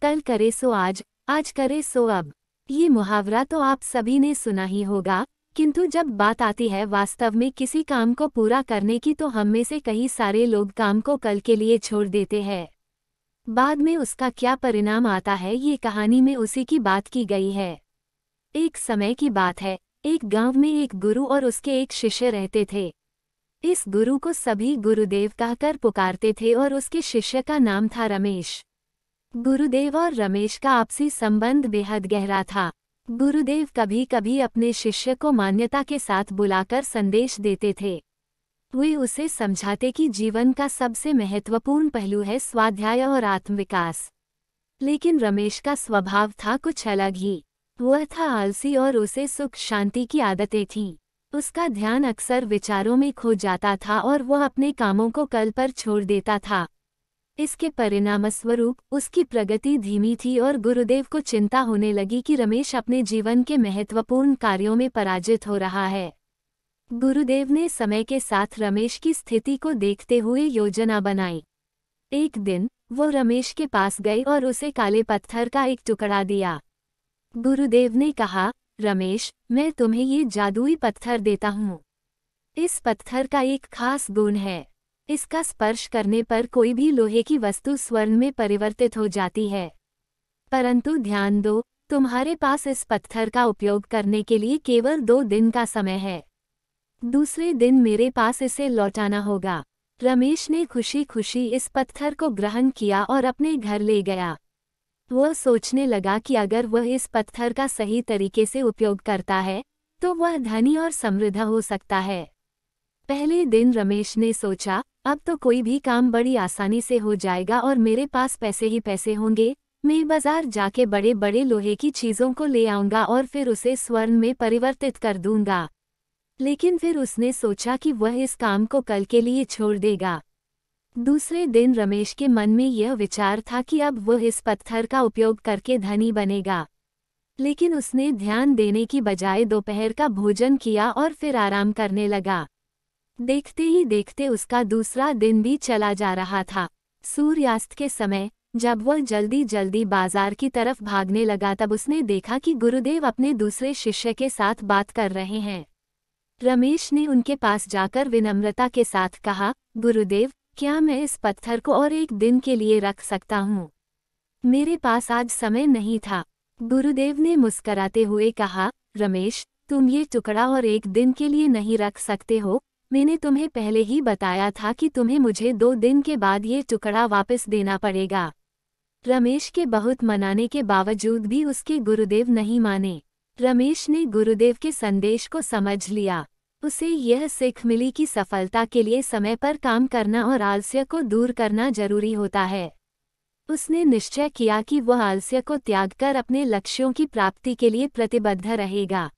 कल करे सो आज, आज करे सो अब। ये मुहावरा तो आप सभी ने सुना ही होगा, किंतु जब बात आती है वास्तव में किसी काम को पूरा करने की तो हम में से कई सारे लोग काम को कल के लिए छोड़ देते हैं। बाद में उसका क्या परिणाम आता है ये कहानी में उसी की बात की गई है। एक समय की बात है, एक गांव में एक गुरु और उसके एक शिष्य रहते थे। इस गुरु को सभी गुरुदेव कहकर पुकारते थे और उसके शिष्य का नाम था रमेश। गुरुदेव और रमेश का आपसी संबंध बेहद गहरा था। गुरुदेव कभी कभी अपने शिष्य को मान्यता के साथ बुलाकर संदेश देते थे। वे उसे समझाते कि जीवन का सबसे महत्वपूर्ण पहलू है स्वाध्याय और आत्मविकास। लेकिन रमेश का स्वभाव था कुछ अलग ही। वह था आलसी और उसे सुख शांति की आदतें थीं। उसका ध्यान अक्सर विचारों में खो जाता था और वह अपने कामों को कल पर छोड़ देता था। इसके परिणामस्वरूप उसकी प्रगति धीमी थी और गुरुदेव को चिंता होने लगी कि रमेश अपने जीवन के महत्वपूर्ण कार्यों में पराजित हो रहा है। गुरुदेव ने समय के साथ रमेश की स्थिति को देखते हुए योजना बनाई। एक दिन वो रमेश के पास गए और उसे काले पत्थर का एक टुकड़ा दिया। गुरुदेव ने कहा, रमेश, मैं तुम्हें ये जादुई पत्थर देता हूँ। इस पत्थर का एक खास गुण है, इसका स्पर्श करने पर कोई भी लोहे की वस्तु स्वर्ण में परिवर्तित हो जाती है। परंतु ध्यान दो, तुम्हारे पास इस पत्थर का उपयोग करने के लिए केवल 2 दिन का समय है। दूसरे दिन मेरे पास इसे लौटाना होगा। रमेश ने खुशी खुशी इस पत्थर को ग्रहण किया और अपने घर ले गया। वह सोचने लगा कि अगर वह इस पत्थर का सही तरीके से उपयोग करता है तो वह धनी और समृद्ध हो सकता है। पहले दिन रमेश ने सोचा, अब तो कोई भी काम बड़ी आसानी से हो जाएगा और मेरे पास पैसे ही पैसे होंगे। मैं बाजार जाके बड़े बड़े लोहे की चीज़ों को ले आऊँगा और फिर उसे स्वर्ण में परिवर्तित कर दूंगा। लेकिन फिर उसने सोचा कि वह इस काम को कल के लिए छोड़ देगा। दूसरे दिन रमेश के मन में यह विचार था कि अब वह इस पत्थर का उपयोग करके धनी बनेगा। लेकिन उसने ध्यान देने की बजाय दोपहर का भोजन किया और फिर आराम करने लगा। देखते ही देखते उसका दूसरा दिन भी चला जा रहा था। सूर्यास्त के समय जब वह जल्दी जल्दी बाजार की तरफ भागने लगा तब उसने देखा कि गुरुदेव अपने दूसरे शिष्य के साथ बात कर रहे हैं। रमेश ने उनके पास जाकर विनम्रता के साथ कहा, गुरुदेव, क्या मैं इस पत्थर को और 1 दिन के लिए रख सकता हूँ? मेरे पास आज समय नहीं था। गुरुदेव ने मुस्कराते हुए कहा, रमेश, तुम ये टुकड़ा और 1 दिन के लिए नहीं रख सकते हो। मैंने तुम्हें पहले ही बताया था कि तुम्हें मुझे 2 दिन के बाद ये टुकड़ा वापस देना पड़ेगा। रमेश के बहुत मनाने के बावजूद भी उसके गुरुदेव नहीं माने। रमेश ने गुरुदेव के संदेश को समझ लिया। उसे यह सीख मिली कि सफलता के लिए समय पर काम करना और आलस्य को दूर करना जरूरी होता है। उसने निश्चय किया कि वह आलस्य को त्याग कर अपने लक्ष्यों की प्राप्ति के लिए प्रतिबद्ध रहेगा।